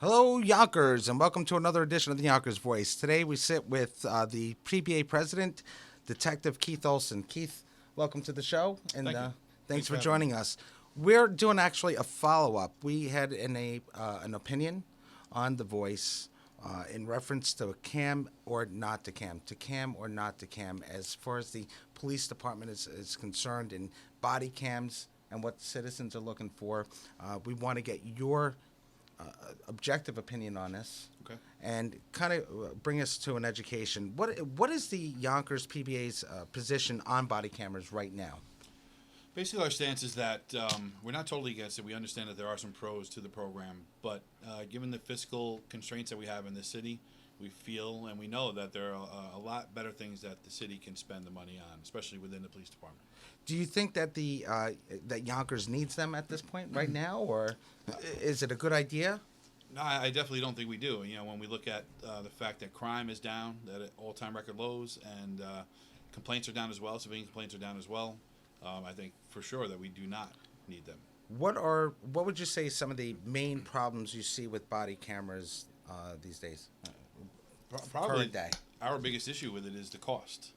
Hello, Yonkers, and welcome to another edition of the Yonkers Voice. Today we sit with the PBA president, Detective Keith Olson. Keith, welcome to the show, and Thank you. thanks Thanks for for having me. joining us. We're doing actually a follow up. We had an opinion on the Voice in reference to cam or not to cam or not to cam, as far as the police department is concerned, in body cams and what citizens are looking for. We want to get your objective opinion on this Okay. and kind of bring us to an education. What is the Yonkers PBA's position on body cameras right now? Basically, our stance is that we're not totally against it. We understand that there are some pros to the program, but given the fiscal constraints that we have in the city, we feel and we know that there are a lot better things that the city can spend the money on, especially within the police department. Do you think that that Yonkers needs them at this point right now, or is it a good idea? No, I definitely don't think we do. You know, when we look at the fact that crime is down, that at all-time record lows, and complaints are down as well, civilian complaints are down as well, I think for sure that we do not need them. What would you say some of the main problems you see with body cameras these days? Probably Current day. our biggest issue with it is the cost.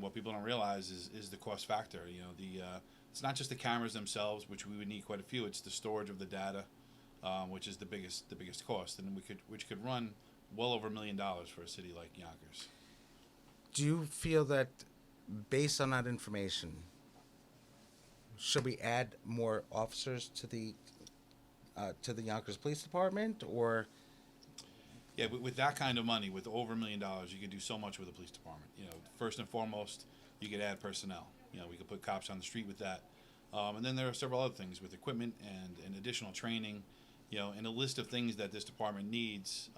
What people don't realize is the cost factor. It's not just the cameras themselves, which we would need quite a few. It's the storage of the data, which is the biggest cost, and which could run well over $1 million for a city like Yonkers. Do you feel that, based on that information, should we add more officers to the Yonkers Police Department, or Yeah, with that kind of money, with over $1 million, you could do so much with the police department. First and foremost, you could add personnel. We could put cops on the street with that, and then there are several other things with equipment and additional training. And a list of things that this department needs,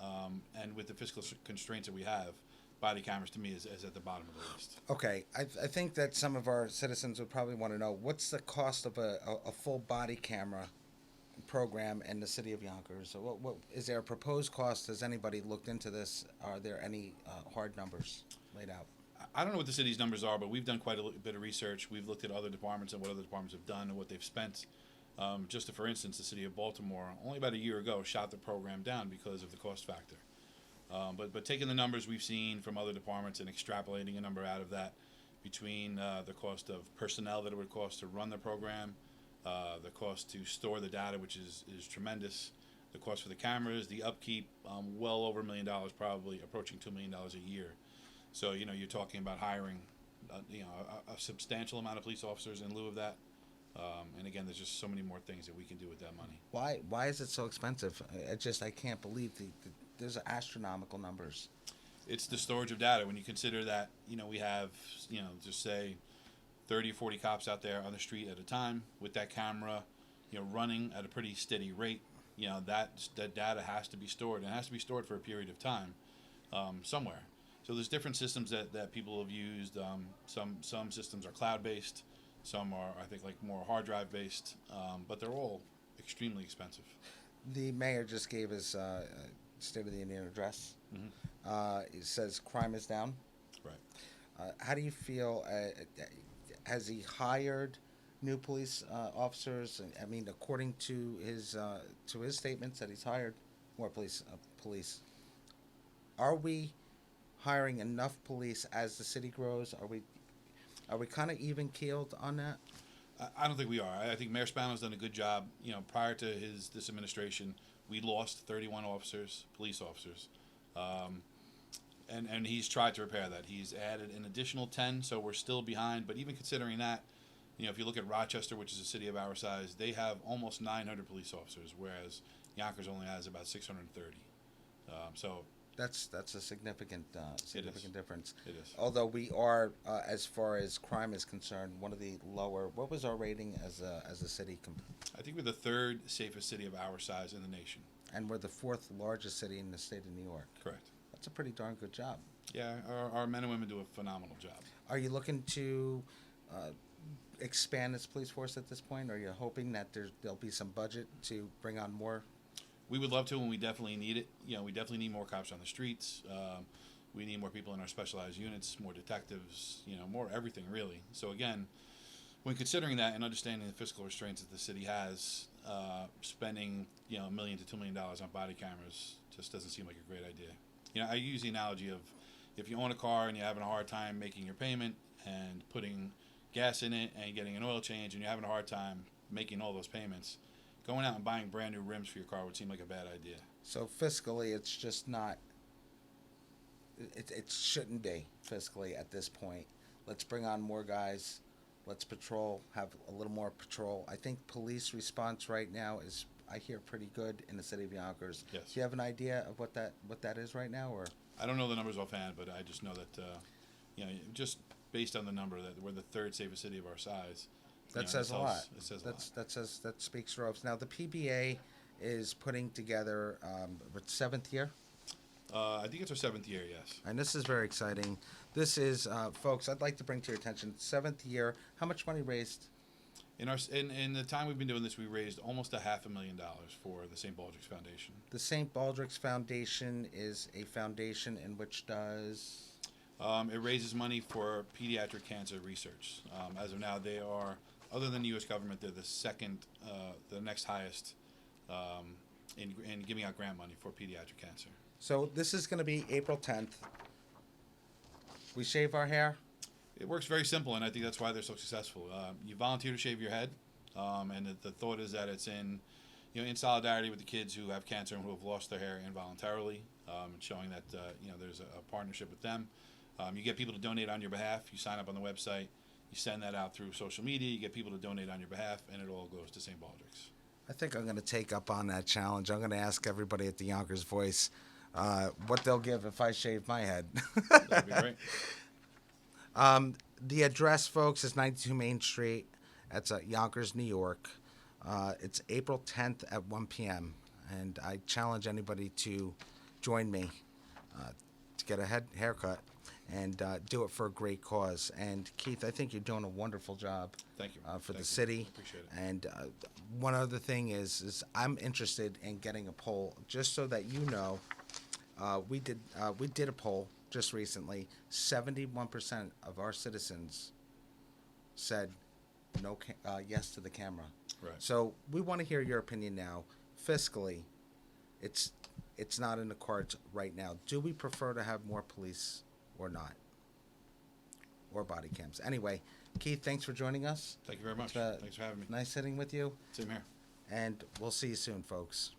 and with the fiscal constraints that we have, body cameras to me is at the bottom of the list. okay? I think that some of our citizens would probably want to know what's the cost of a full body camera program in the city of Yonkers. So what is there a proposed cost? Has anybody looked into this? Are there any hard numbers laid out? I don't know what the city's numbers are, but we've done quite a bit of research. We've looked at other departments and what other departments have done and what they've spent. For instance, the city of Baltimore, only about a year ago, shot the program down because of the cost factor. But taking the numbers we've seen from other departments and extrapolating a number out of that, between the cost of personnel that it would cost to run the program, the cost to store the data, which is tremendous, the cost for the cameras, the upkeep, well over $1 million, probably approaching $2 million a year. So you're talking about hiring, a substantial amount of police officers in lieu of that. And again, there's just so many more things that we can do with that money. Why is it so expensive? I can't believe there's astronomical numbers. It's the storage of data. When you consider that, we have, just say 30 or 40 cops out there on the street at a time with that camera, running at a pretty steady rate. That data has to be stored, and it has to be stored for a period of time, somewhere. So there's different systems that people have used. Some systems are cloud-based. Some are, I think, like more hard drive-based. But they're all extremely expensive. The mayor just gave his State of the Union address. It says crime is down. Right. How do you feel? Has he hired new police officers? I mean, according to his statements, that he's hired more police. Are we hiring enough police as the city grows? Are we kind of even keeled on that? I don't think we are. I think Mayor Spano's done a good job. Prior to this administration, we lost 31 police officers, and he's tried to repair that. He's added an additional 10, so we're still behind. But even considering that, if you look at Rochester, which is a city of our size, they have almost 900 police officers, whereas Yonkers only has about 630. So That's a significant difference. it is. Although we are, as far as crime is concerned, one of the lower. What was our rating as a city? I think we're the third safest city of our size in the nation. And we're the fourth largest city in the state of New York. Correct. That's a pretty darn good job. Yeah, our men and women do a phenomenal job. Are you looking to expand this police force at this point? Or are you hoping that there'll be some budget to bring on more? We would love to, and we definitely need it. We definitely need more cops on the streets. We need more people in our specialized units, more detectives, more everything, really. So again, when considering that and understanding the fiscal restraints that the city has, spending $1 million to $2 million on body cameras just doesn't seem like a great idea. I use the analogy of if you own a car and you're having a hard time making your payment and putting gas in it and getting an oil change and you're having a hard time making all those payments, going out and buying brand new rims for your car would seem like a bad idea. So fiscally, it's just not. It shouldn't be fiscally at this point. Let's bring on more guys. Let's patrol. Have a little more patrol. I think police response right now is, I hear, pretty good in the city of Yonkers. Yes. Do you have an idea of what that is right now, or? I don't know the numbers offhand, but I just know that just based on the number that we're the third safest city of our size. That says a lot. It says a lot. That speaks for us. Now the PBA is putting together seventh year. I think it's our 7th year, yes. And this is very exciting. This is, folks, I'd like to bring to your attention, 7th year. How much money raised? In the time we've been doing this, we raised almost $500,000 for the St. Baldrick's Foundation. The St. Baldrick's Foundation is a foundation in which does... It raises money for pediatric cancer research. As of now, they are, other than the U.S. government, they're the next highest in giving out grant money for pediatric cancer. So this is going to be April 10th. We shave our hair. It works very simple, and I think that's why they're so successful. You volunteer to shave your head, and the thought is that it's in solidarity with the kids who have cancer and who have lost their hair involuntarily, and showing that there's a partnership with them. You get people to donate on your behalf. You sign up on the website. You send that out through social media. You get people to donate on your behalf, and it all goes to St. Baldrick's. I think I'm going to take up on that challenge. I'm going to ask everybody at the Yonkers Voice what they'll give if I shave my head. That'd be great. The address, folks, is 92 Main Street. That's Yonkers, New York. It's April 10th at 1 p.m. And I challenge anybody to join me to get a haircut and do it for a great cause. And Keith, I think you're doing a wonderful job. Thank you. For Thank the you. city. Appreciate it. And one other thing is I'm interested in getting a poll, just so that you know. We did a poll just recently. 71% of our citizens said yes to the camera. Right. So we want to hear your opinion now. Fiscally, it's not in the cards right now. Do we prefer to have more police or not? Or body cams? Anyway, Keith, thanks for joining us. Thank you very much. It's, Thanks for having me. Nice sitting with you. Same here. And we'll see you soon, folks.